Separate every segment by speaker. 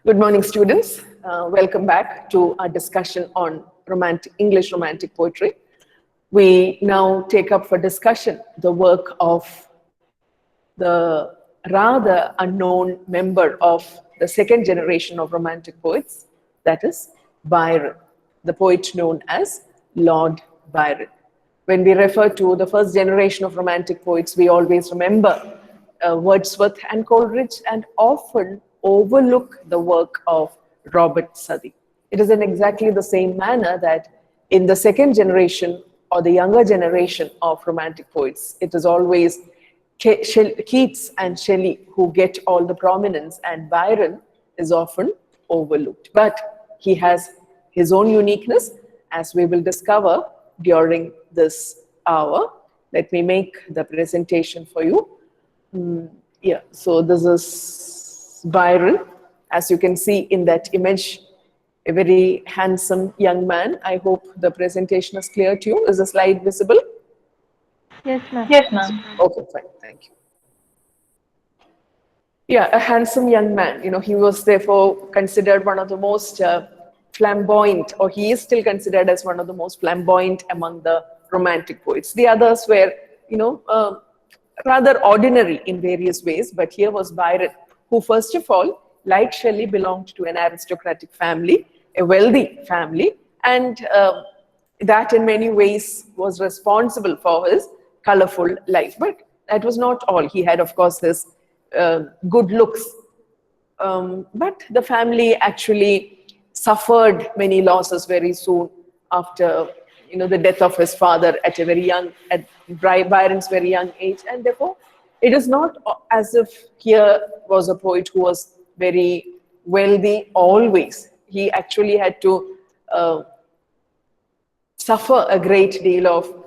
Speaker 1: Good morning, students. Welcome back to our discussion on English romantic poetry. We now take up for discussion the work of the rather unknown member of the second generation of romantic poets, that is Byron, the poet known as Lord Byron. When we refer to the first generation of romantic poets, we always remember Wordsworth and Coleridge and often overlook the work of Robert Southey. It is in exactly the same manner that in the second generation or the younger generation of romantic poets, it is always Keats and Shelley who get all the prominence, and Byron is often overlooked. But he has his own uniqueness, as we will discover during this hour. Let me make the presentation for you. So this is Byron. As you can see in that image, a very handsome young man. I hope the presentation is clear to you. Is the slide visible?
Speaker 2: Yes, ma'am.
Speaker 3: Yes, ma'am.
Speaker 1: Okay, fine. Thank you. Yeah, a handsome young man. He was therefore considered one of the most flamboyant, or he is still considered as one of the most flamboyant among the romantic poets. The others were, rather ordinary in various ways, but here was Byron, who first of all, like Shelley, belonged to an aristocratic family, a wealthy family, and that in many ways was responsible for his colorful life. But that was not all. He had, of course, his good looks. But the family actually suffered many losses very soon after the death of his father at Byron's very young age. And therefore, it is not as if here was a poet who was very wealthy always. He actually had to suffer a great deal of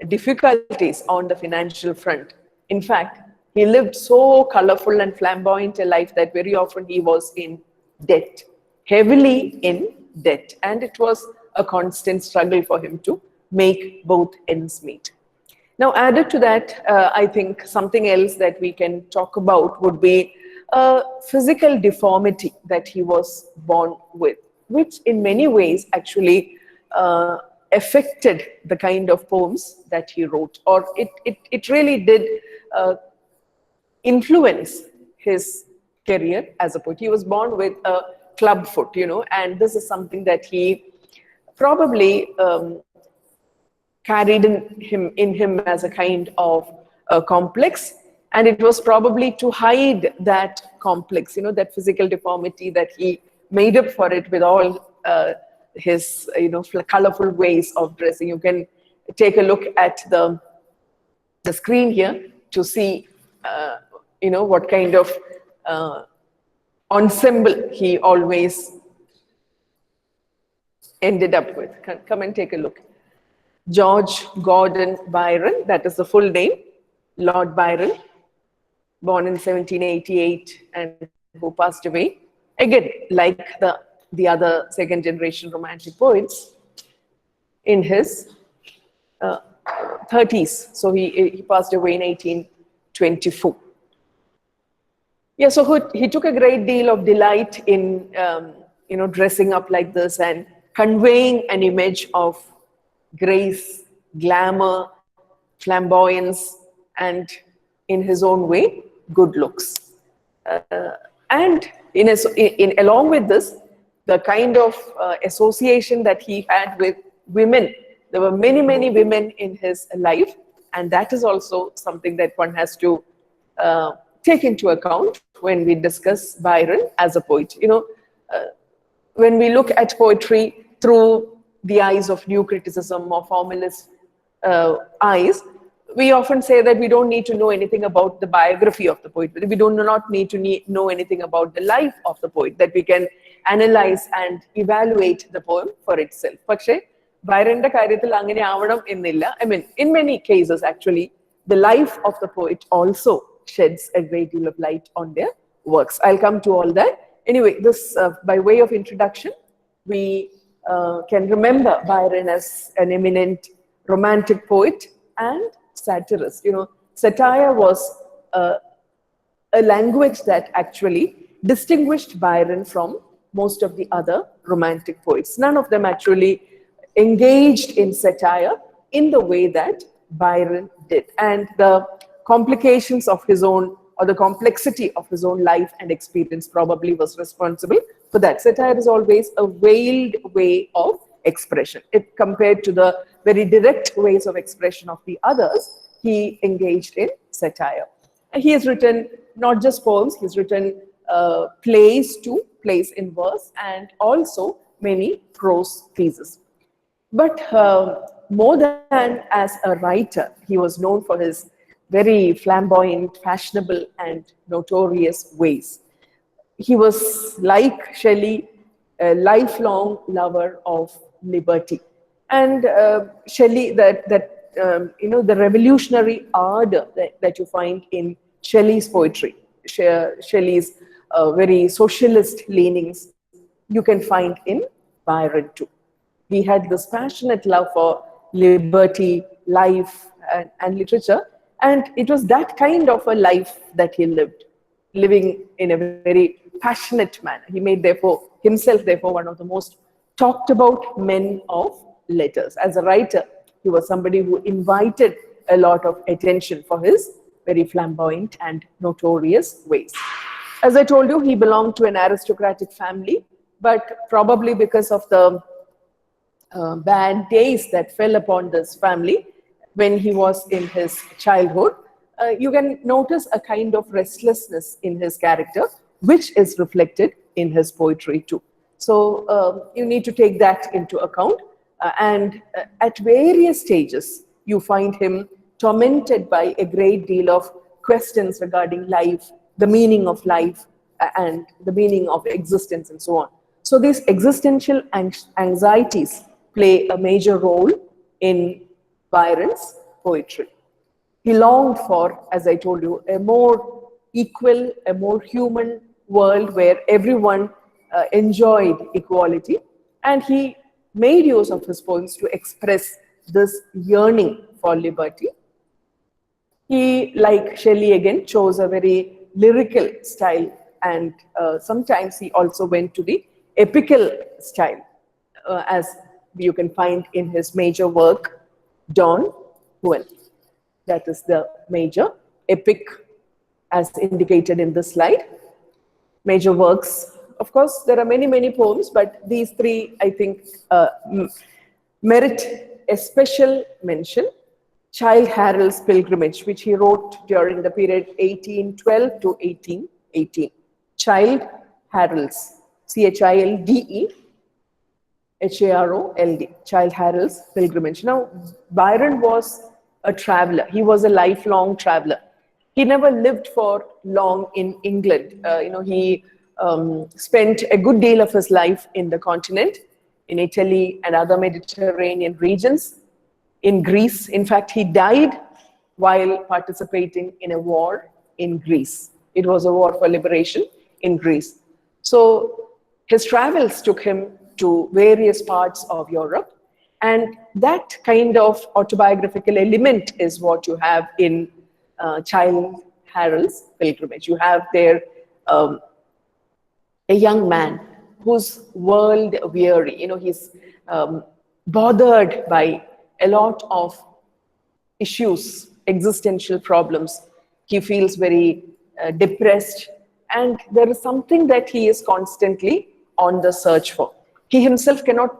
Speaker 1: difficulties on the financial front. In fact, he lived so colorful and flamboyant a life that very often he was in debt, heavily in debt. And it was a constant struggle for him to make both ends meet. Now, added to that, I think something else that we can talk about would be a physical deformity that he was born with, which in many ways actually affected the kind of poems that he wrote, or it really did influence his career as a poet. He was born with a club foot, and this is something that he probably carried in him as a kind of complex, and it was probably to hide that complex, that physical deformity, that he made up for it with all his colorful ways of dressing. You can take a look at the screen here to see what kind of ensemble he always ended up with. Come and take a look. George Gordon Byron, that is the full name, Lord Byron, born in 1788 and who passed away. Again, like the other second generation romantic poets, in his 30s. So he passed away in 1824. Yeah, so he took a great deal of delight in dressing up like this and conveying an image of grace, glamour, flamboyance, and in his own way, good looks. And along with this, the kind of association that he had with women. There were many, many women in his life, and that is also something that one has to take into account when we discuss Byron as a poet. When we look at poetry through the eyes of new criticism or formalist eyes, we often say that we don't need to know anything about the biography of the poet. We do not need to know anything about the life of the poet, that we can analyze and evaluate the poem for itself. But Byron's കാര്യത്തിൽ അങ്ങനെ ആവണം എന്നില്ല. I mean, in many cases, actually, the life of the poet also sheds a great deal of light on their works. I'll come to all that. Anyway, this, by way of introduction, we can remember Byron as an eminent romantic poet and satirist. Satire was a language that actually distinguished Byron from most of the other romantic poets. None of them actually engaged in satire in the way that Byron did. And the complications of his own, or the complexity of his own life and experience, probably was responsible for that. Satire is always a veiled way of expression. If compared to the very direct ways of expression of the others, he engaged in satire. And he has written not just poems, he's written plays too, plays in verse, and also many prose pieces. But more than as a writer, he was known for his very flamboyant, fashionable, and notorious ways. He was, like Shelley, a lifelong lover of liberty. And Shelley, the revolutionary ardor that you find in Shelley's poetry, Shelley's very socialist leanings, you can find in Byron too. He had this passionate love for liberty, life, and literature. And it was that kind of a life that he lived, living in a very passionate manner. He made, himself, one of the most talked about men of letters. As a writer, he was somebody who invited a lot of attention for his very flamboyant and notorious ways. As I told you, he belonged to an aristocratic family, but probably because of the bad days that fell upon this family when he was in his childhood, you can notice a kind of restlessness in his character, which is reflected in his poetry too. So you need to take that into account. And at various stages, you find him tormented by a great deal of questions regarding life, the meaning of life, and the meaning of existence, and so on. So these existential anxieties play a major role in Byron's poetry. He longed for, as I told you, a more equal, a more human world where everyone enjoyed equality. And he made use of his poems to express this yearning for liberty. He, like Shelley again, chose a very lyrical style, and sometimes he also went to the epical style, as you can find in his major work, Don Juan. That is the major epic as indicated in this slide. Major works. Of course, there are many, many poems, but these three, I think, merit a special mention. Childe Harold's Pilgrimage, which he wrote during the period 1812 to 1818. Childe Harold's, C-H-I-L-D-E-H-A-R-O-L-D, Childe Harold's Pilgrimage. Now, Byron was a traveler. He was a lifelong traveler. He never lived for long in England. He spent a good deal of his life in the continent, in Italy and other Mediterranean regions, in Greece. In fact, he died while participating in a war in Greece. It was a war for liberation in Greece. So his travels took him to various parts of Europe, and that kind of autobiographical element is what you have in Childe Harold's Pilgrimage. You have there a young man who's world weary. He's bothered by a lot of issues, existential problems. He feels very depressed, and there is something that he is constantly on the search for. He himself cannot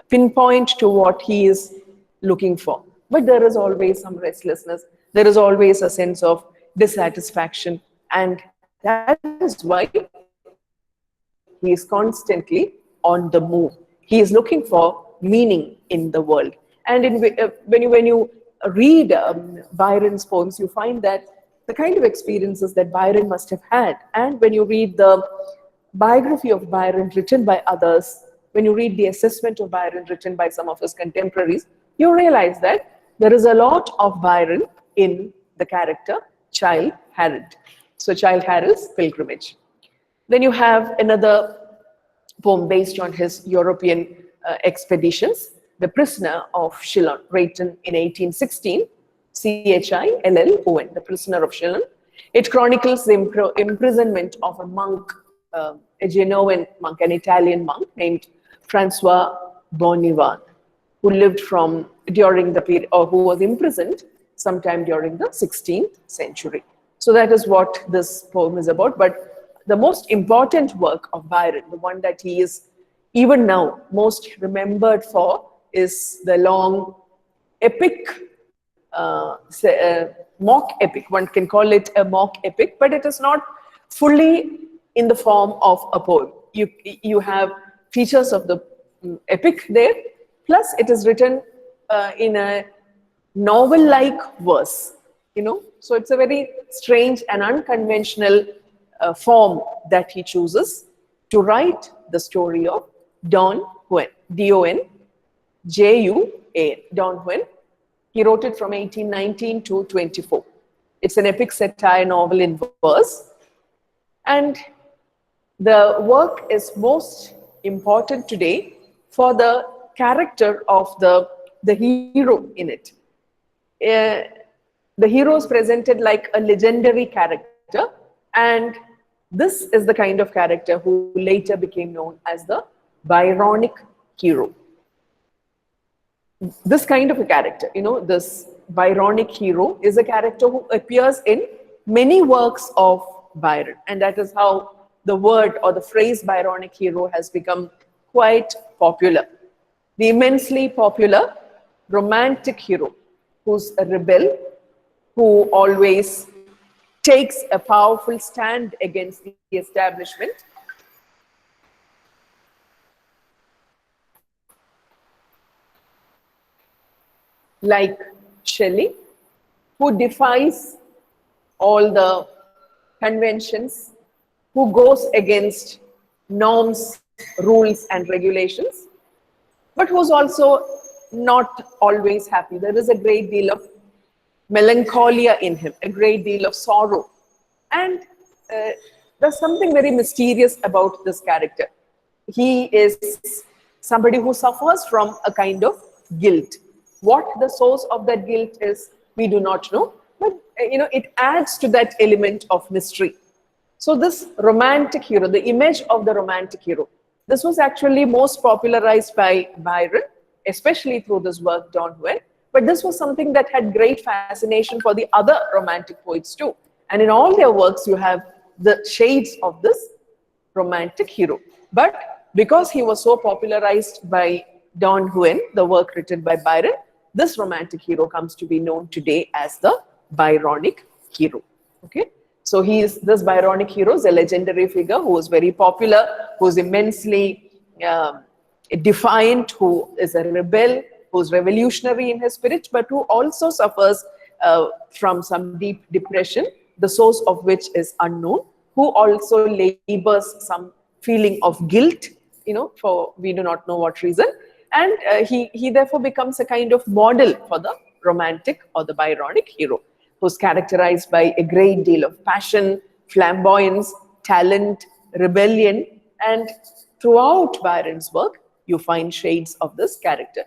Speaker 1: pinpoint to what he is looking for, but there is always some restlessness. There is always a sense of dissatisfaction, and that is why he is constantly on the move. He is looking for meaning in the world. And when you read Byron's poems, you find that the kind of experiences that Byron must have had. And when you read the biography of Byron written by others, when you read the assessment of Byron written by some of his contemporaries, you realize that there is a lot of Byron in the character Childe Harold. So Childe Harold's Pilgrimage. Then you have another poem based on his European expeditions, The Prisoner of Chillon, written in 1816, C-H-I-L-L-O-N, The Prisoner of Chillon. It chronicles the imprisonment of a monk, a Genoan monk, an Italian monk named Francois Bonivard, who lived from during the period, or who was imprisoned sometime during the 16th century. So that is what this poem is about. But the most important work of Byron, the one that he is even now most remembered for, is the long epic, mock epic. One can call it a mock epic, but it is not fully in the form of a poem. You have features of the epic there, plus it is written in a novel-like verse, So it's a very strange and unconventional form that he chooses to write the story of Don Juan, D-O-N, J-U-A-N, Don Juan. He wrote it from 1819 to 24. It's an epic satire novel in verse. And the work is most important today for the character of the hero in it. The hero is presented like a legendary character, and this is the kind of character who later became known as the Byronic hero. This kind of a character, this Byronic hero is a character who appears in many works of Byron, and that is how the word or the phrase Byronic hero has become quite popular. The immensely popular romantic hero who's a rebel, who always takes a powerful stand against the establishment, like Shelley, who defies all the conventions, who goes against norms, rules, and regulations, but who's also not always happy. There is a great deal of melancholia in him, a great deal of sorrow. And there's something very mysterious about this character. He is somebody who suffers from a kind of guilt. What the source of that guilt is, we do not know, but it adds to that element of mystery. So this romantic hero, the image of the romantic hero, this was actually most popularized by Byron, especially through this work, Don Juan. But this was something that had great fascination for the other romantic poets too. And in all their works, you have the shades of this romantic hero. But because he was so popularized by Don Juan, the work written by Byron, this romantic hero comes to be known today as the Byronic hero. Okay, so this Byronic hero is a legendary figure who is very popular, who is immensely defiant, who is a rebel, who is revolutionary in his spirit, but who also suffers from some deep depression, the source of which is unknown, who also labors some feeling of guilt, for we do not know what reason. And he therefore becomes a kind of model for the romantic or the Byronic hero, who's characterized by a great deal of passion, flamboyance, talent, rebellion. And throughout Byron's work, you find shades of this character.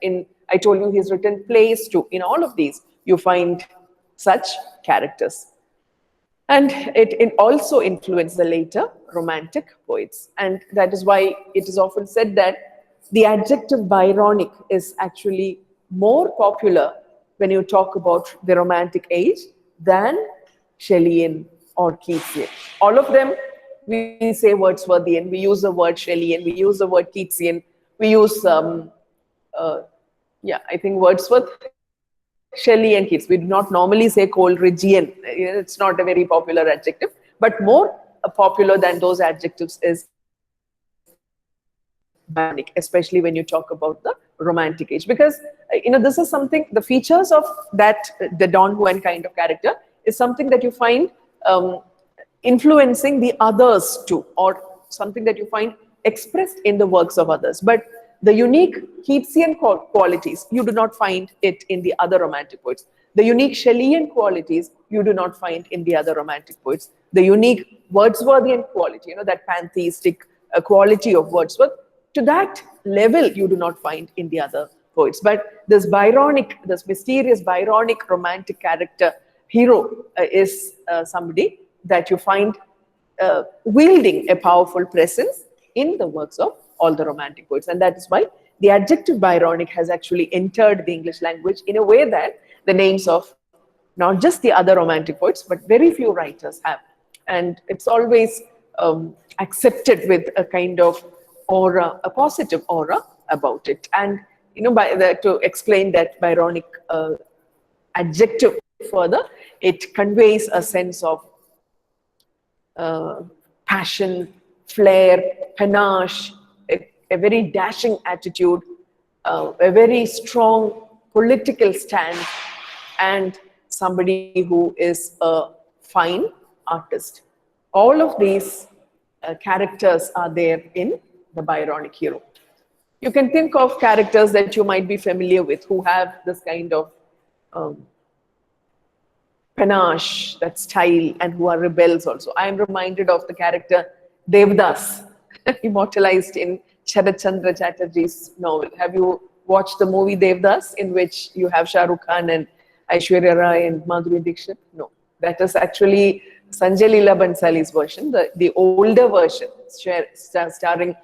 Speaker 1: I told you he's written plays too. In all of these, you find such characters. And it also influenced the later romantic poets. And that is why it is often said that the adjective Byronic is actually more popular when you talk about the Romantic age than Shelleyan or Keatsian. All of them, we say Wordsworthian, we use the word Shelleyan, we use the word Keatsian, we use, I think Wordsworth, Shelley and Keats. We do not normally say Coleridgean. It's not a very popular adjective, but more popular than those adjectives is Byronic, especially when you talk about the Romantic age, because this is something, the features of that, the Don Juan kind of character is something that you find influencing the others too, or something that you find expressed in the works of others. But the unique Keatsian qualities, you do not find it in the other Romantic poets. The unique Shelleyan qualities, you do not find in the other Romantic poets. The unique Wordsworthian quality, that pantheistic quality of Wordsworth, to that level, you do not find in the other poets. But this Byronic, this mysterious Byronic romantic character, hero, is somebody that you find wielding a powerful presence in the works of all the Romantic poets. And that is why the adjective Byronic has actually entered the English language in a way that the names of not just the other Romantic poets, but very few writers have. And it's always accepted with a kind of aura, a positive aura about it. And, to explain that Byronic adjective further, it conveys a sense of passion, flair, panache, a very dashing attitude, a very strong political stand, and somebody who is a fine artist. All of these characters are there in the Byronic hero. You can think of characters that you might be familiar with who have this kind of panache, that style, and who are rebels also. I am reminded of the character Devdas, immortalized in Sharat Chandra Chatterjee's novel. Have you watched the movie Devdas, in which you have Shah Rukh Khan and Aishwarya Rai and Madhuri Dixit? No, that is actually Sanjay Leela Bansali's version, the older version, starring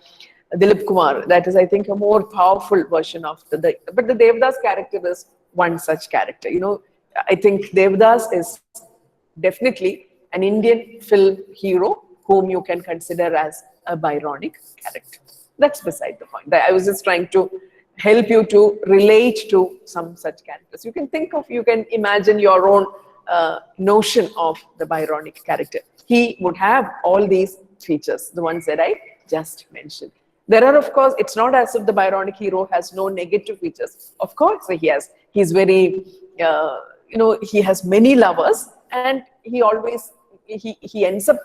Speaker 1: Dilip Kumar. That is, I think, a more powerful version of but the Devdas character is one such character. I think Devdas is definitely an Indian film hero whom you can consider as a Byronic character. That's beside the point. I was just trying to help you to relate to some such characters. You can imagine your own notion of the Byronic character. He would have all these features, the ones that I just mentioned. There are, of course, it's not as if the Byronic hero has no negative features. Of course, he has. He's very, he has many lovers, and he always, he ends up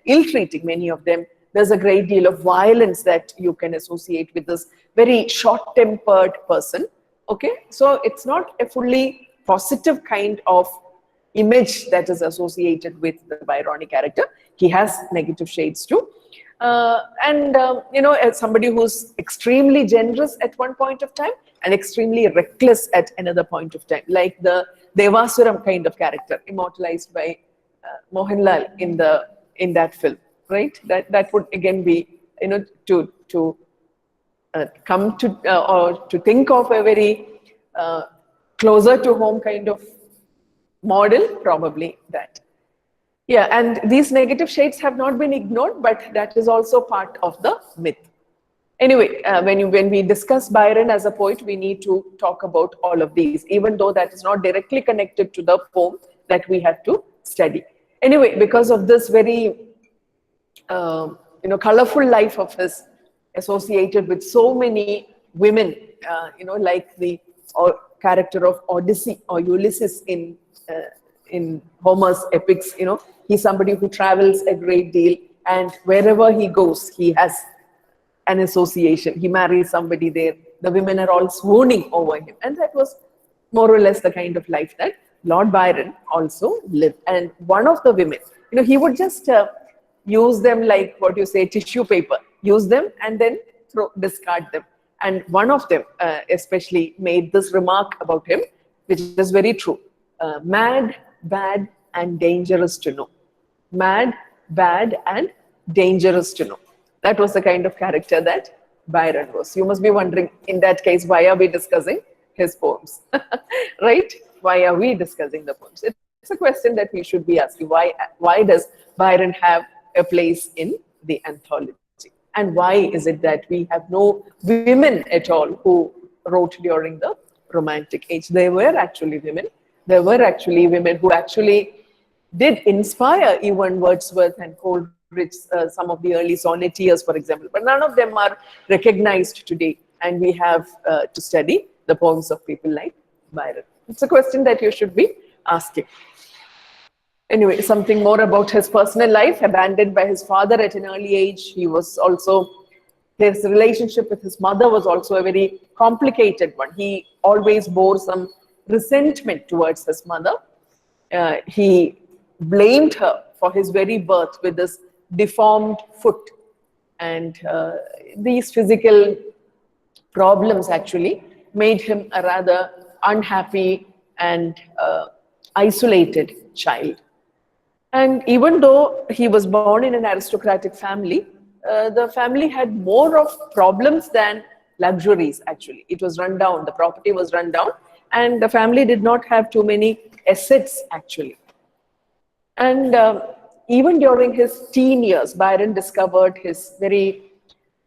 Speaker 1: ill-treating many of them. There's a great deal of violence that you can associate with this very short-tempered person. Okay, so it's not a fully positive kind of image that is associated with the Byronic character. He has negative shades too. As somebody who's extremely generous at one point of time and extremely reckless at another point of time, like the Devasuram kind of character immortalized by Mohanlal in that film, right? That would again be, to come to or to think of a very closer to home kind of model, probably that. Yeah, and these negative shades have not been ignored, but that is also part of the myth. Anyway, when we discuss Byron as a poet, we need to talk about all of these, even though that is not directly connected to the poem that we have to study. Anyway, because of this very colorful life of his, associated with so many women, like the character of Odyssey or Ulysses in Homer's epics. He's somebody who travels a great deal, and wherever he goes, he has an association. He marries somebody there. The women are all swooning over him. And that was more or less the kind of life that Lord Byron also lived. And one of the women, he would just use them like what you say, tissue paper, use them and then discard them. And one of them especially made this remark about him, which is very true. Mad, bad, and dangerous to know. Mad, bad, and dangerous to know. That was the kind of character that Byron was. You must be wondering, in that case, why are we discussing his poems? Right? Why are we discussing the poems? It's a question that we should be asking. Why does Byron have a place in the anthology? And why is it that we have no women at all who wrote during the Romantic age? There were actually women. There were actually women who actually did inspire even Wordsworth and Coleridge, some of the early sonneteers, for example. But none of them are recognized today. And we have to study the poems of people like Byron. It's a question that you should be asking. Anyway, something more about his personal life. Abandoned by his father at an early age. He was also, his relationship with his mother was also a very complicated one. He always bore some resentment towards his mother. He blamed her for his very birth with this deformed foot. And these physical problems actually made him a rather unhappy and isolated child. And even though he was born in an aristocratic family, the family had more of problems than luxuries, actually. It was run down, the property was run down, and the family did not have too many assets, actually. And even during his teen years, Byron discovered his very,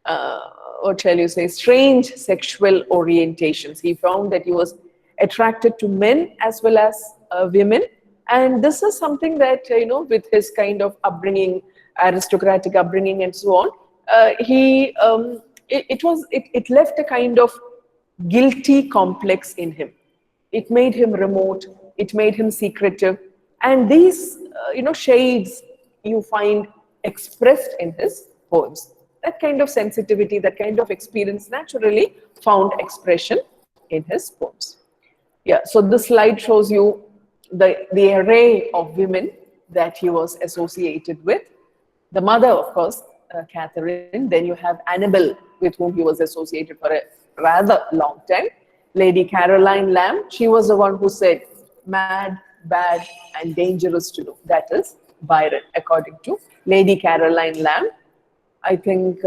Speaker 1: what shall you say, strange sexual orientations. He found that he was attracted to men as well as women. And this is something that, with his kind of upbringing, aristocratic upbringing and so on, it left a kind of guilty complex in him. It made him remote, it made him secretive. And these, shades you find expressed in his poems. That kind of sensitivity, that kind of experience naturally found expression in his poems. Yeah, so this slide shows you the array of women that he was associated with. The mother, of course, Catherine. Then you have Annabel, with whom he was associated for a rather long time. Lady Caroline Lamb, she was the one who said, mad, bad, and dangerous to do. That is Byron, according to Lady Caroline Lamb. I think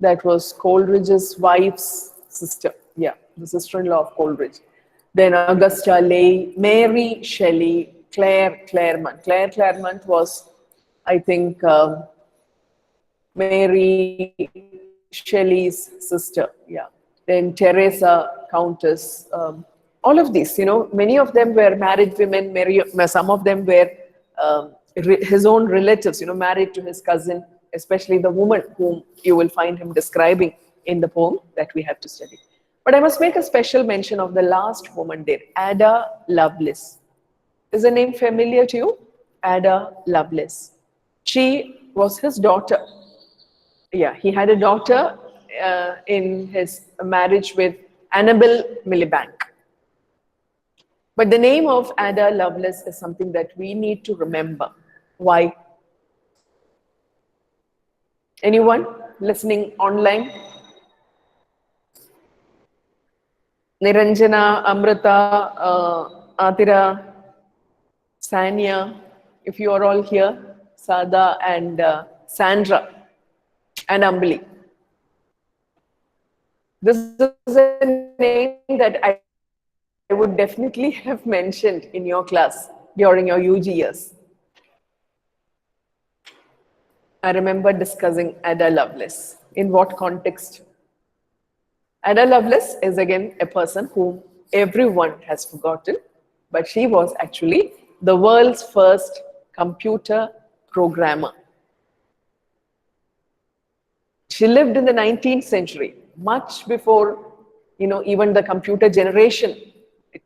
Speaker 1: that was Coleridge's wife's sister. Yeah, the sister-in-law of Coleridge. Then Augusta Leigh, Mary Shelley, Claire Claremont. Claire Claremont was, I think, Mary Shelley's sister. Yeah. Then Teresa, Countess. All of these, many of them were married women. Some of them were his own relatives, married to his cousin, especially the woman whom you will find him describing in the poem that we have to study. But I must make a special mention of the last woman there, Ada Lovelace. Is the name familiar to you? Ada Lovelace. She was his daughter. Yeah, he had a daughter in his marriage with Annabel Miliband. But the name of Ada Lovelace is something that we need to remember. Why? Anyone listening online? Niranjana, Amrita, Atira, Sanya, if you are all here, Sada and Sandra and Ambali. This is a name that I would definitely have mentioned in your class during your UG years. I remember discussing Ada Lovelace. In what context? Ada Lovelace is again a person whom everyone has forgotten, but she was actually the world's first computer programmer. She lived in the 19th century, much before, even the computer generation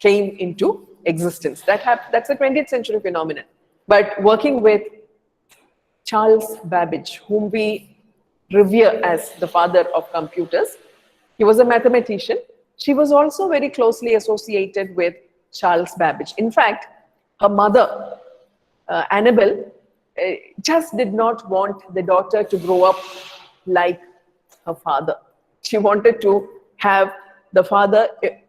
Speaker 1: came into existence. That's a 20th century phenomenon. But working with Charles Babbage, whom we revere as the father of computers, he was a mathematician. She was also very closely associated with Charles Babbage. In fact, her mother, Annabel, just did not want the daughter to grow up like her father. She wanted to have the father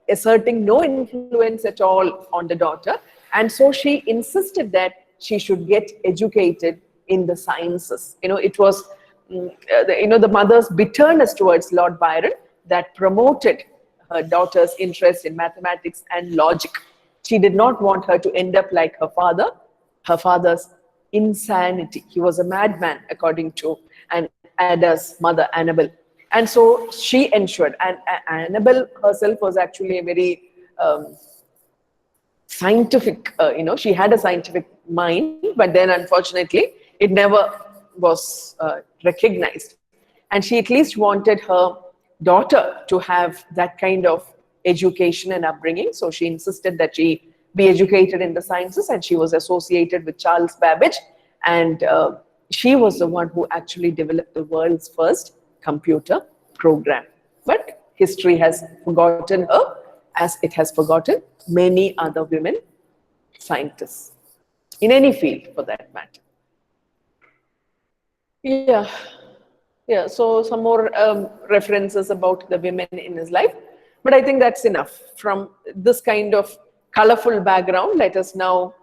Speaker 1: asserting no influence at all on the daughter. And so she insisted that she should get educated in the sciences. It was, the mother's bitterness towards Lord Byron that promoted her daughter's interest in mathematics and logic. She did not want her to end up like her father's insanity. He was a madman, according to Ada's mother, Annabel. And so she ensured, and Annabel herself was actually a very scientific, she had a scientific mind, but then unfortunately, it never was recognized. And she at least wanted her daughter to have that kind of education and upbringing. So she insisted that she be educated in the sciences, and she was associated with Charles Babbage. And she was the one who actually developed the world's first computer program. But history has forgotten her, as it has forgotten many other women scientists, in any field for that matter. Yeah, so some more references about the women in his life. But I think that's enough. From this kind of colorful background, let us now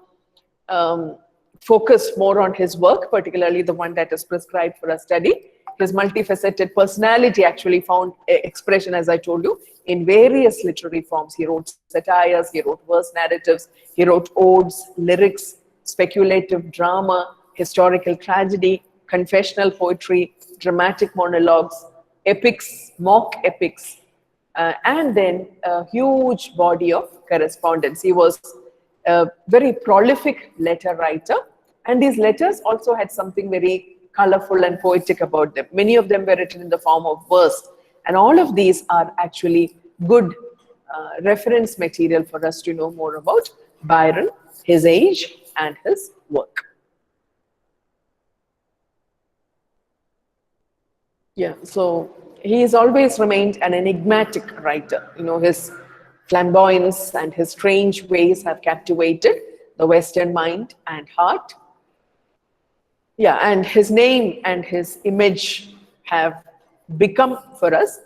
Speaker 1: focused more on his work, particularly the one that is prescribed for a study. His multifaceted personality actually found expression, as I told you, in various literary forms. He wrote satires, he wrote verse narratives, he wrote odes, lyrics, speculative drama, historical tragedy, confessional poetry, dramatic monologues, epics, mock epics, and then a huge body of correspondence. He was a very prolific letter writer, and these letters also had something very colorful and poetic about them. Many of them were written in the form of verse, and all of these are actually good reference material for us to know more about Byron, his age, and his work. Yeah, so he has always remained an enigmatic writer. His flamboyance and his strange ways have captivated the Western mind and heart. Yeah, and his name and his image have become for us,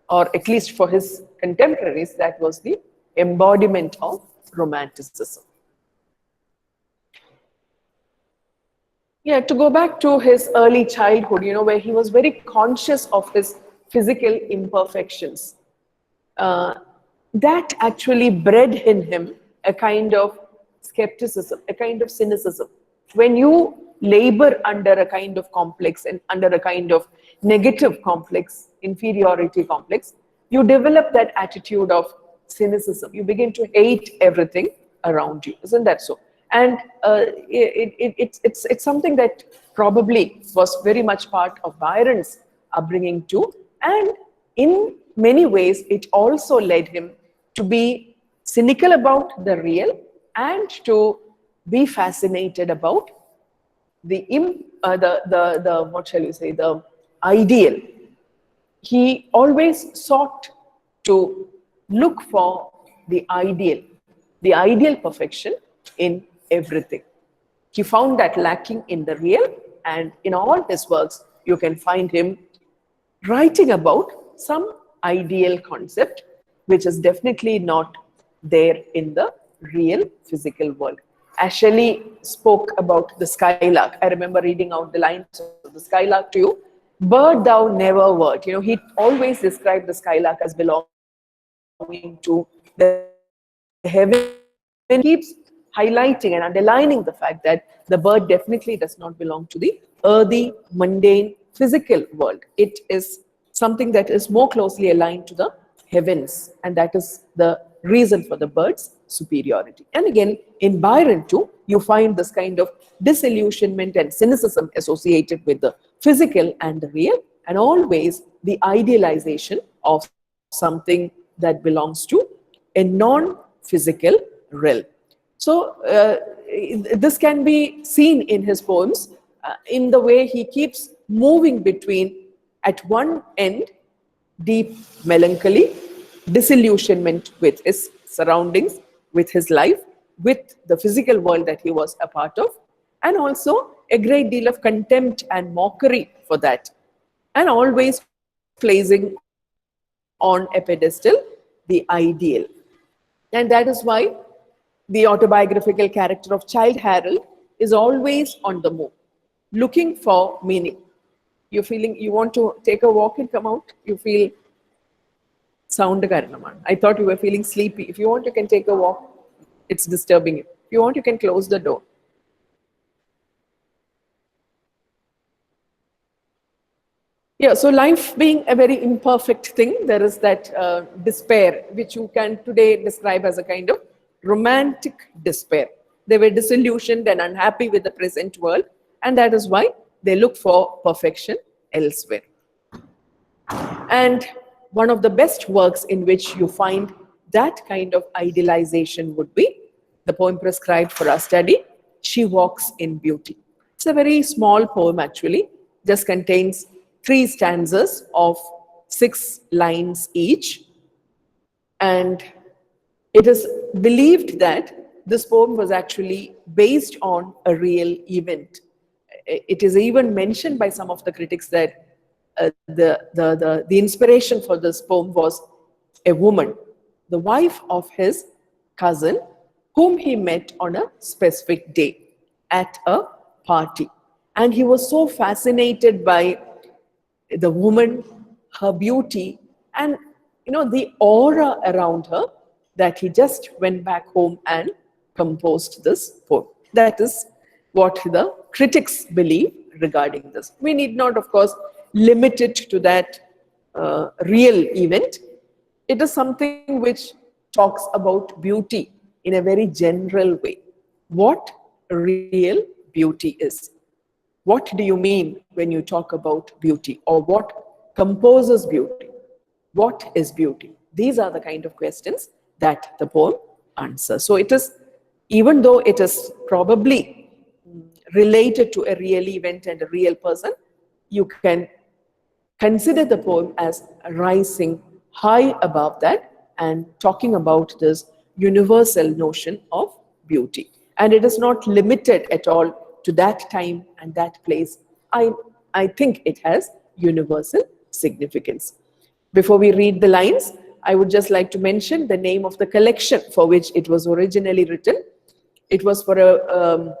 Speaker 1: or at least for his contemporaries, that was the embodiment of Romanticism. Yeah, to go back to his early childhood, where he was very conscious of his physical imperfections, that actually bred in him a kind of skepticism, a kind of cynicism. When you labor under a kind of complex and under a kind of negative complex, inferiority complex, you develop that attitude of cynicism. You begin to hate everything around you. Isn't that so? And it's something that probably was very much part of Byron's upbringing too. And in many ways, it also led him to be cynical about the real and to be fascinated about the what shall you say, the ideal. He always sought to look for the ideal perfection in everything. He found that lacking in the real, and in all his works, you can find him writing about some ideal concept, which is definitely not there in the real physical world. As Shelley spoke about the skylark, I remember reading out the lines of the skylark to you. Bird thou never wert. He always described the skylark as belonging to the heaven. He keeps highlighting and underlining the fact that the bird definitely does not belong to the earthy, mundane, physical world. It is something that is more closely aligned to the heavens, and that is the reason for the bird's superiority. And again, in Byron too, you find this kind of disillusionment and cynicism associated with the physical and the real, and always the idealization of something that belongs to a non-physical realm. So this can be seen in his poems in the way he keeps moving between, at one end, deep melancholy, disillusionment with his surroundings, with his life, with the physical world that he was a part of, and also a great deal of contempt and mockery for that, and always placing on a pedestal the ideal. And that is why the autobiographical character of Childe Harold is always on the move, looking for meaning. You're feeling, you want to take a walk and come out, you feel sound karanamana. I thought you were feeling sleepy. If you want, you can take a walk. It's disturbing you. If you want, you can close the door. Yeah, so life being a very imperfect thing, there is that despair, which you can today describe as a kind of romantic despair. They were disillusioned and unhappy with the present world, and that is why they look for perfection elsewhere. And one of the best works in which you find that kind of idealization would be the poem prescribed for our study, She Walks in Beauty. It's a very small poem actually, just contains 3 stanzas of 6 lines each. And it is believed that this poem was actually based on a real event. It is even mentioned by some of the critics that the inspiration for this poem was a woman, the wife of his cousin, whom he met on a specific day. at a party. And he was so fascinated by the woman, her beauty, and the aura around her, that he just went back home and composed this poem. That is what the critics believe regarding this. We need not, of course, limit it to that real event. It is something which talks about beauty in a very general way. What real beauty is. What do you mean when you talk about beauty? Or what composes beauty? What is beauty? These are the kind of questions that the poem answers. So it is, even though it is probably related to a real event and a real person, you can consider the poem as rising high above that and talking about this universal notion of beauty. And it is not limited at all to that time and that place. I think it has universal significance. Before we read the lines, I would just like to mention the name of the collection for which it was originally written. It was for a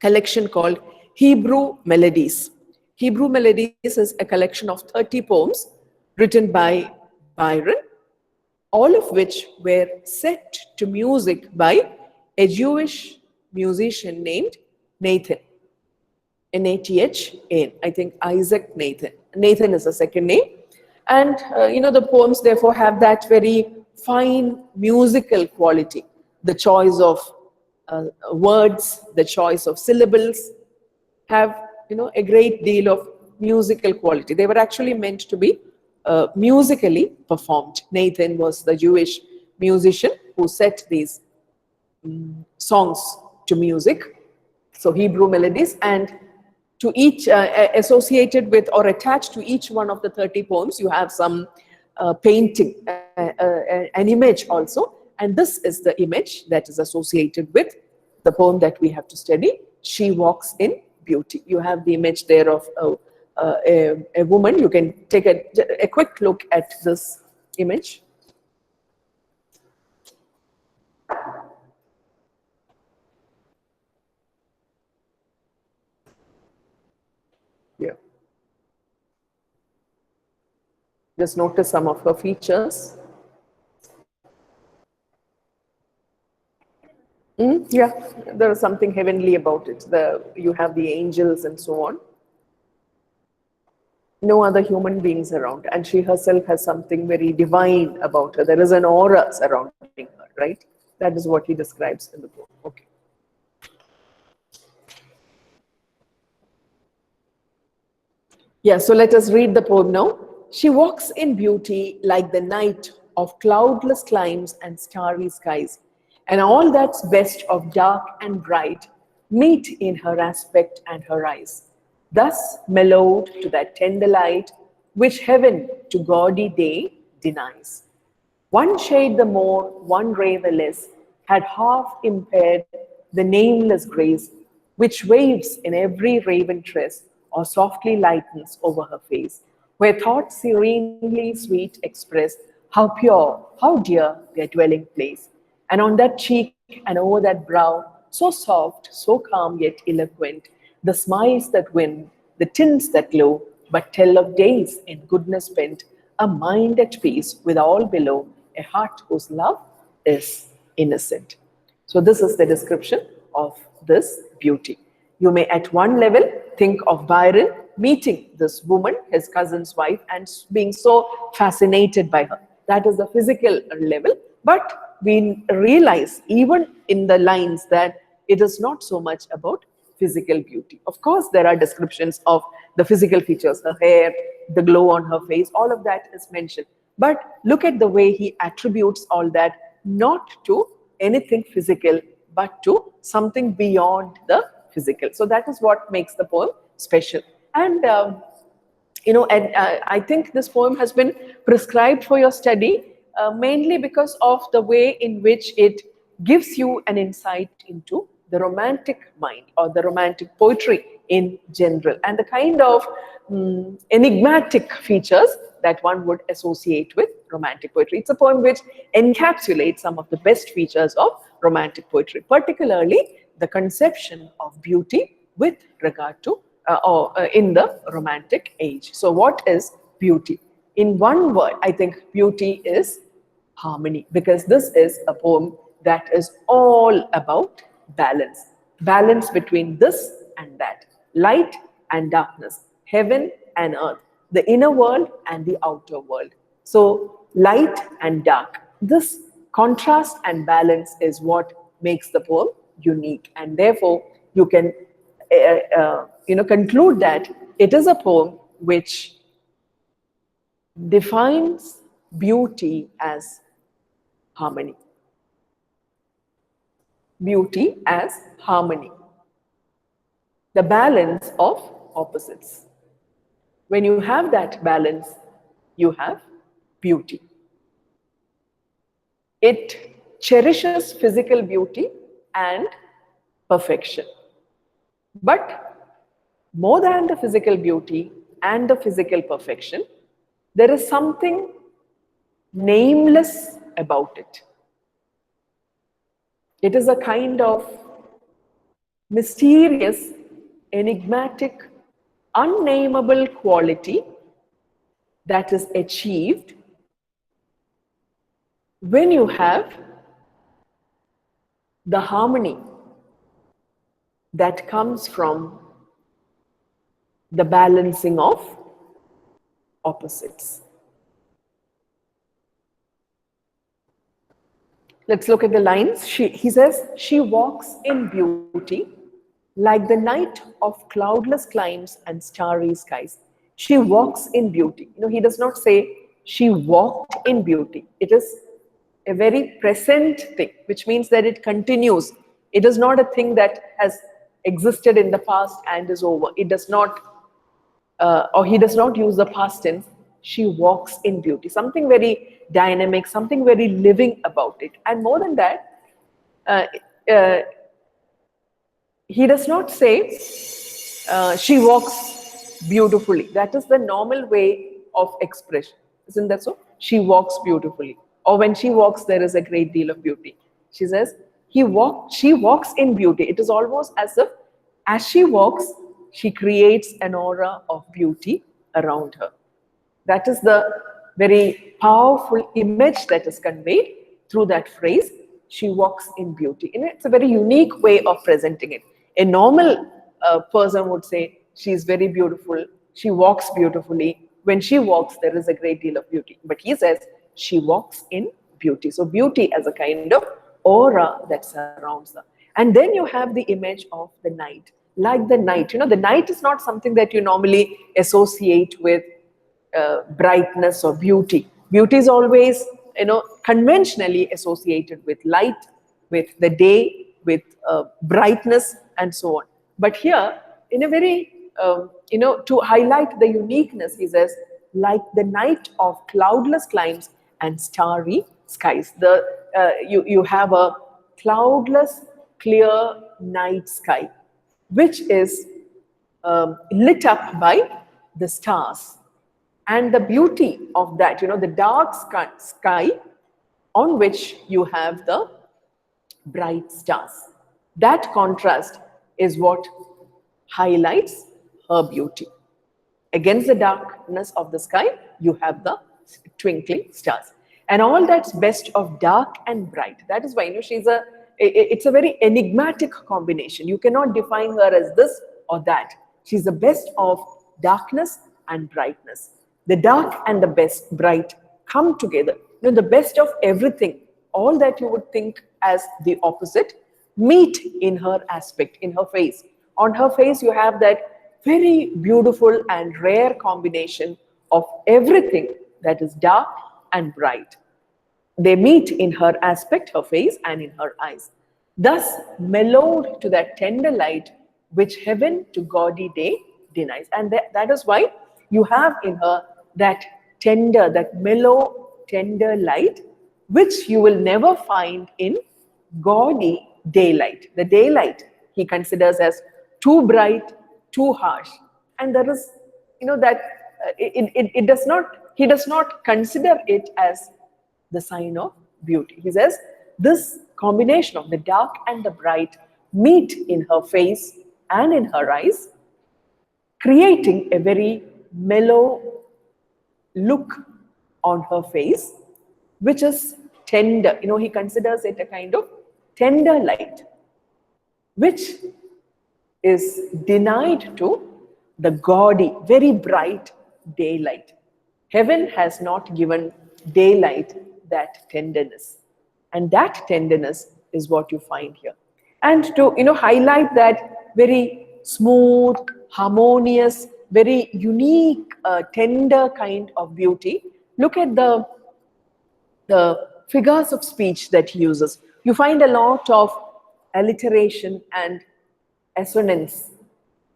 Speaker 1: collection called Hebrew Melodies. Hebrew Melodies is a collection of 30 poems written by Byron, all of which were set to music by a Jewish musician named Nathan. N-A-T-H-A-N. I think Isaac Nathan. Nathan is a second name. And, the poems therefore have that very fine musical quality. The choice of words, the choice of syllables have, a great deal of musical quality. They were actually meant to be musically performed. Nathan was the Jewish musician who set these songs to music. So Hebrew melodies, and to each associated with or attached to each one of the 30 poems, you have some painting, an image also. And this is the image that is associated with the poem that we have to study, She Walks in Beauty. You have the image there of a woman. You can take a quick look at this image. Yeah. Just notice some of her features. Yeah, there is something heavenly about it. You have the angels and so on. No other human beings around, and she herself has something very divine about her. There is an aura surrounding her, right? That is what he describes in the book. Okay. Yeah, so let us read the poem now. She walks in beauty like the night of cloudless climes and starry skies, and all that's best of dark and bright meet in her aspect and her eyes, thus mellowed to that tender light which heaven to gaudy day denies. One shade the more, one ray the less, had half impaired the nameless grace which waves in every raven tress or softly lightens over her face, where thoughts serenely sweet express how pure, how dear their dwelling place. And on that cheek and over that brow, so soft, so calm yet eloquent, the smiles that win, the tints that glow, but tell of days in goodness spent, a mind at peace with all below, a heart whose love is innocent. So this is the description of this beauty. You may at one level think of Byron meeting this woman, his cousin's wife, and being so fascinated by her. That is the physical level. But we realize even in the lines that it is not so much about physical beauty. Of course, there are descriptions of the physical features, her hair, the glow on her face, all of that is mentioned. But look at the way he attributes all that not to anything physical, but to something beyond the physical. So that is what makes the poem special. And I think this poem has been prescribed for your study mainly because of the way in which it gives you an insight into the romantic mind or the romantic poetry in general, and the kind of enigmatic features that one would associate with romantic poetry. It's a poem which encapsulates some of the best features of romantic poetry, particularly the conception of beauty with regard to in the Romantic age. So what is beauty? In one word, I think beauty is harmony, because this is a poem that is all about balance. Balance between this and that, light and darkness, heaven and earth, the inner world and the outer world. So light and dark, this contrast and balance is what makes the poem unique, and therefore you can conclude that it is a poem which defines beauty as harmony. Beauty as harmony, the balance of opposites. When you have that balance, you have beauty. It cherishes physical beauty and perfection. But more than the physical beauty and the physical perfection, there is something nameless about it. It is a kind of mysterious, enigmatic, unnameable quality that is achieved when you have the harmony that comes from the balancing of opposites. Let's look at the lines. He says, she walks in beauty like the night of cloudless climes and starry skies. She walks in beauty. He does not say she walked in beauty. It is a very present thing, which means that it continues. It is not a thing that has existed in the past and is over. It does not, or he does not use the past tense. She walks in beauty. Something very dynamic, something very living about it. And more than that, he does not say she walks beautifully. That is the normal way of expression. Isn't that so? She walks beautifully. Or when she walks, there is a great deal of beauty. She says, she walks in beauty. It is almost as if as she walks, she creates an aura of beauty around her. That is the very powerful image that is conveyed through that phrase, she walks in beauty. And it's a very unique way of presenting it. A normal person would say, she is very beautiful, she walks beautifully. When she walks, there is a great deal of beauty. But he says, she walks in beauty. So beauty as a kind of aura that surrounds her. And then you have the image of the night. Like the night, the night is not something that you normally associate with brightness or beauty. Beauty is always, conventionally associated with light, with the day, with brightness, and so on. But here, in a very, to highlight the uniqueness, he says, like the night of cloudless climes and starry skies. You have a cloudless, clear night sky, which is lit up by the stars. And the beauty of that, the dark sky on which you have the bright stars. That contrast is what highlights her beauty. Against the darkness of the sky, you have the twinkling stars. And all that's best of dark and bright. That is why, it's a very enigmatic combination. You cannot define her as this or that. She's the best of darkness and brightness. The dark and the best, bright, come together. The best of everything, all that you would think as the opposite, meet in her aspect, in her face. On her face, you have that very beautiful and rare combination of everything that is dark and bright. They meet in her aspect, her face, and in her eyes. Thus, mellowed to that tender light which heaven to gaudy day denies. And that is why you have in her that tender, that mellow, tender light, which you will never find in gaudy daylight. The daylight he considers as too bright, too harsh. And there is, that he does not consider it as the sign of beauty. He says, this combination of the dark and the bright meet in her face and in her eyes, creating a very mellow look on her face, which is tender. He considers it a kind of tender light, which is denied to the gaudy, very bright daylight. Heaven has not given daylight that tenderness. And that tenderness is what you find here. And to highlight that very smooth, harmonious, very unique, tender kind of beauty, look at the figures of speech that he uses. You find a lot of alliteration and assonance.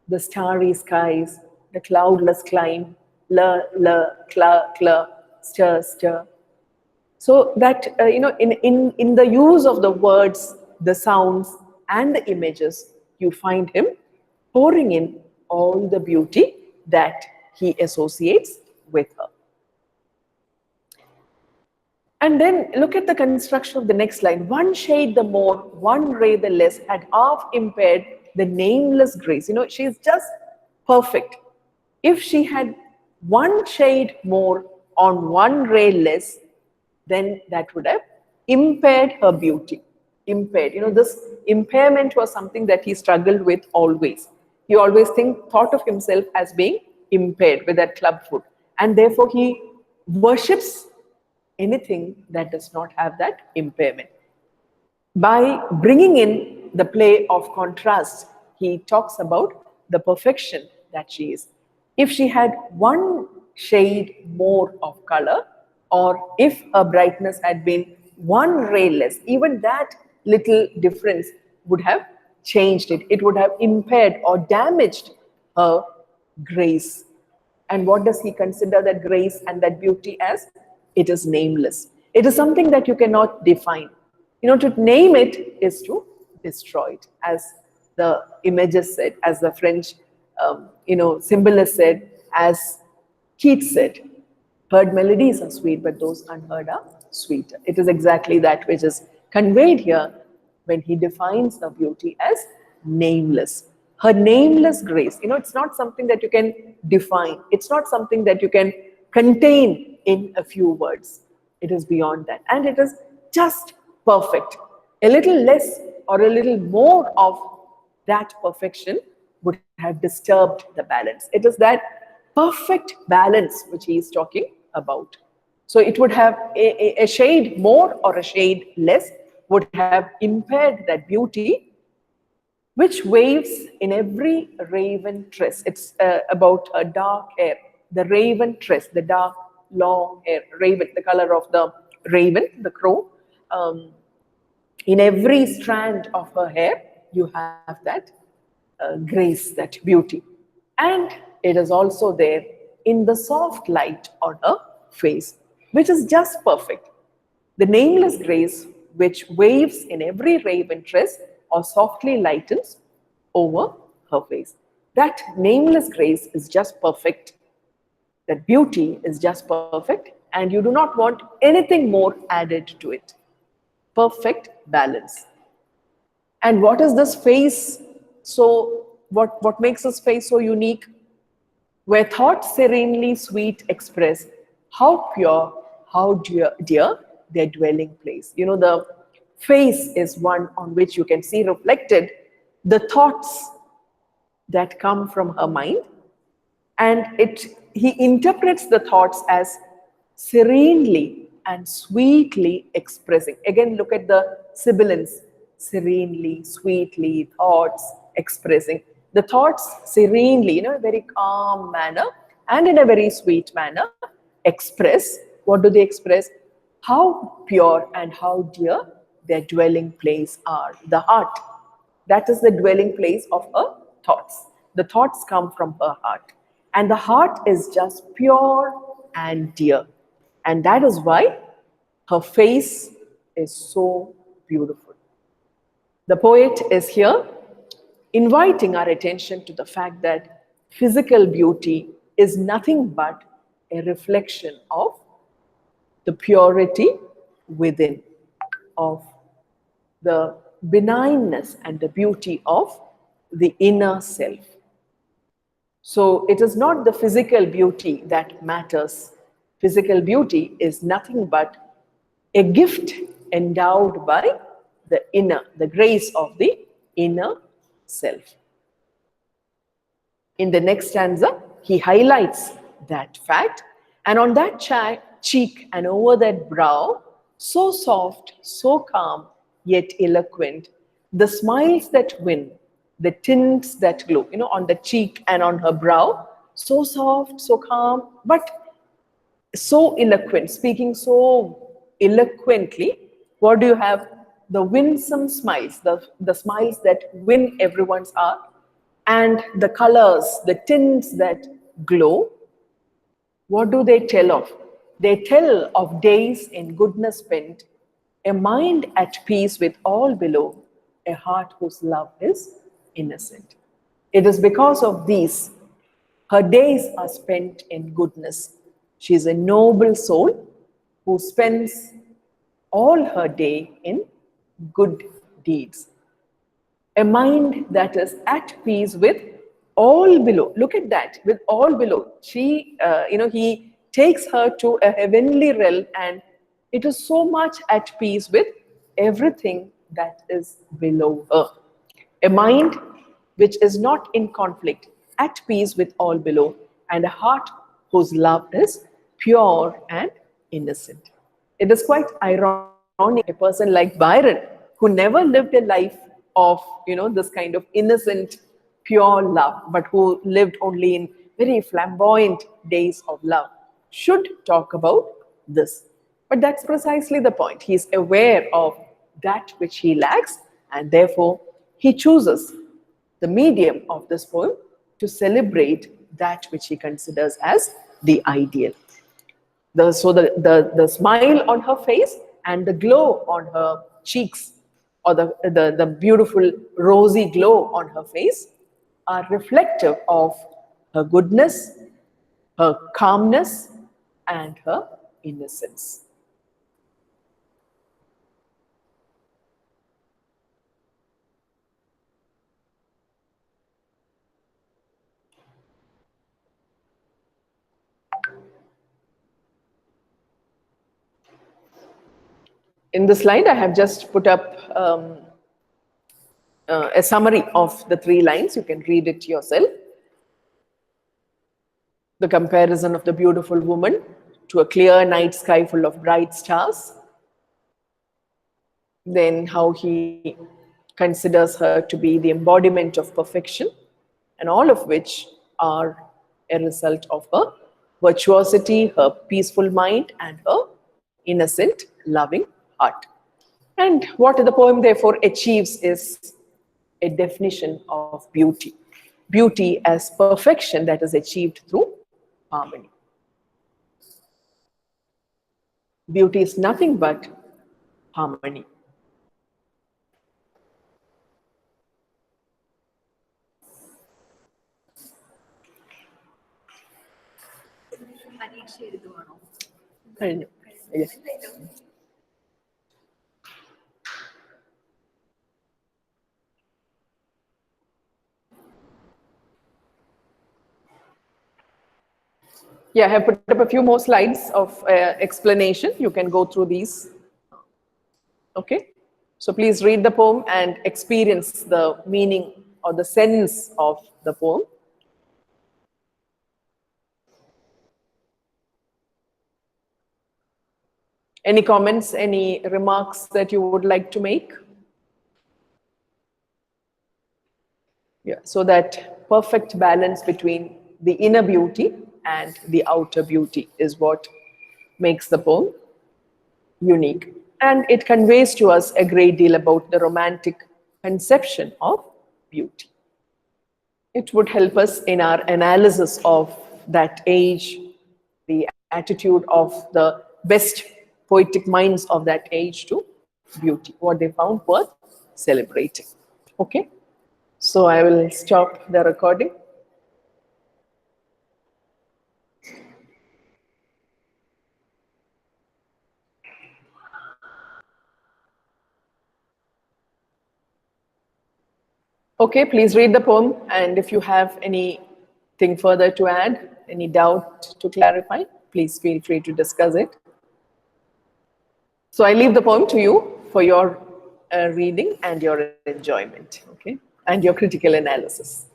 Speaker 1: The starry skies, the cloudless climb, cla, stir, stir. So that, in the use of the words, the sounds, and the images, you find him pouring in all the beauty that he associates with her. And then look at the construction of the next line. One shade the more, one ray the less, had half impaired the nameless grace. She's just perfect. If she had one shade more on one ray less, then that would have impaired her beauty. Impaired. This impairment was something that he struggled with always. He always thought of himself as being impaired with that club foot. And therefore he worships anything that does not have that impairment. By bringing in the play of contrast, he talks about the perfection that she is. If she had one shade more of color, or if her brightness had been one ray less, even that little difference would have changed it. It would have impaired or damaged her grace. And what does he consider that grace and that beauty as? It is nameless. It is something that you cannot define. To name it is to destroy it, as the images said, as the French, symbolists said, as Keats said, heard melodies are sweet, but those unheard are sweeter. It is exactly that which is conveyed here when he defines her beauty as nameless. Her nameless grace, it's not something that you can define. It's not something that you can contain in a few words. It is beyond that. And it is just perfect. A little less or a little more of that perfection would have disturbed the balance. It is that perfect balance which he is talking about. So it would have a shade more or a shade less would have impaired that beauty, which waves in every raven tress. It's about a dark hair, the raven tress, the dark long hair, raven, the color of the raven, the crow. In every strand of her hair, you have that grace, that beauty. And it is also there in the soft light on her face, which is just perfect. The nameless grace which waves in every raven tress or softly lightens over her face. That nameless grace is just perfect. That beauty is just perfect, and you do not want anything more added to it. Perfect balance. And what is this face? So what makes this face so unique? Where thoughts serenely sweet express how pure, how dear their dwelling place. The face is one on which you can see reflected the thoughts that come from her mind, and he interprets the thoughts as serenely and sweetly expressing. Again, look at the sibilants: serenely, sweetly, thoughts expressing. The thoughts serenely, in a very calm manner and in a very sweet manner, express. What do they express? How pure and how dear their dwelling place are. The heart. That is the dwelling place of her thoughts. The thoughts come from her heart. And the heart is just pure and dear. And that is why her face is so beautiful. The poet is here inviting our attention to the fact that physical beauty is nothing but a reflection of the purity within, of the benignness and the beauty of the inner self. So it is not the physical beauty that matters. Physical beauty is nothing but a gift endowed by the grace of the inner self. In the next stanza, he highlights that fact, and on that cheek and over that brow, so soft, so calm, yet eloquent, the smiles that win, the tints that glow, on the cheek and on her brow, so soft, so calm, but so eloquent, speaking so eloquently. What do you have? The winsome smiles, the smiles that win everyone's heart, and the colors, the tints that glow. What do they tell of? They tell of days in goodness spent, a mind at peace with all below, a heart whose love is innocent. It is because of these her days are spent in goodness. She is a noble soul who spends all her day in good deeds. A mind that is at peace with all below. Look at that, with all below. He takes her to a heavenly realm, and it is so much at peace with everything that is below her. A mind which is not in conflict, at peace with all below, and a heart whose love is pure and innocent. It is quite ironic, a person like Byron, who never lived a life of this kind of innocent, pure love, but who lived only in very flamboyant days of love, should talk about this. But that's precisely the point. He's aware of that which he lacks, and therefore he chooses the medium of this poem to celebrate that which he considers as the ideal. So the smile on her face and the glow on her cheeks, or the beautiful rosy glow on her face, are reflective of her goodness, her calmness, and her innocence. In the slide, I have just put up a summary of the 3 lines. You can read it yourself. The comparison of the beautiful woman to a clear night sky full of bright stars. Then how he considers her to be the embodiment of perfection, and all of which are a result of her virtuosity, her peaceful mind, and her innocent, loving heart. And what the poem therefore achieves is a definition of beauty. Beauty as perfection that is achieved through harmony. Beauty is nothing but harmony. Yes. Yeah, I have put up a few more slides of explanation. You can go through these. Okay. So please read the poem and experience the meaning or the sense of the poem. Any comments, any remarks that you would like to make? Yeah, so that perfect balance between the inner beauty and the outer beauty is what makes the poem unique. And it conveys to us a great deal about the romantic conception of beauty. It would help us in our analysis of that age, the attitude of the best poetic minds of that age to beauty, what they found worth celebrating. Okay, so I will stop the recording. Okay, please read the poem, and if you have anything further to add, any doubt to clarify, please feel free to discuss it. So I leave the poem to you for your reading and your enjoyment, okay, and your critical analysis.